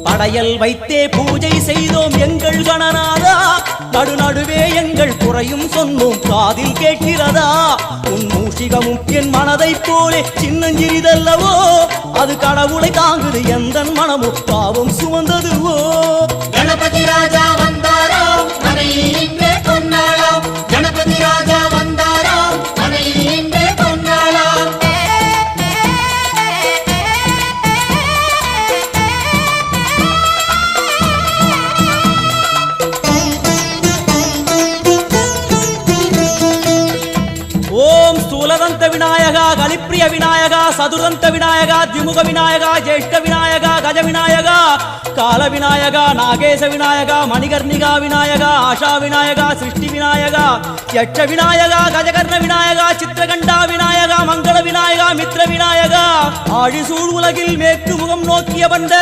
படையல் வைத்தே பூஜை செய்தோம் எங்கள் கணநாதா, நடுநடுவே எங்கள் குறையும் சொன்னோம் காதில் கேட்கிறதா? உன் மூஷிகமும் என் மனதைப் போலே சின்னஞ்சிறிதல்லவோ, அது கடவுளை தாங்குது எந்த மனமோ பாவம் சுமந்ததுவோ. கணபதி ராஜா வந்தாரோ மனையில் இன்றே பொன்னாளாம், கணபதி ராஜா வந்தாரோ மனையில் இன்றே பொன்னாளாம். ஓம் ஸ்தூலதந்த விநாயகா, கலிப்பிரிய விநாயகா, சதுரந்த விநாயகா, திமுக விநாயகா, ஜேஷ்ட விநாயகா, கஜ விநாயகா, கால விநாயகா, நாகேச விநாயகா, மணிகர்ணிகா விநாயகா, ஆஷா விநாயகா, சிருஷ்டி விநாயகா, யட்ச விநாயகா, கஜகர்ண விநாயகா, சித்திரகண்டா விநாயகா, மங்கள விநாயகா, மித்ர விநாயகா, ஆழிசூழ் உலகில் மேற்கு முகம் நோக்கிய வந்த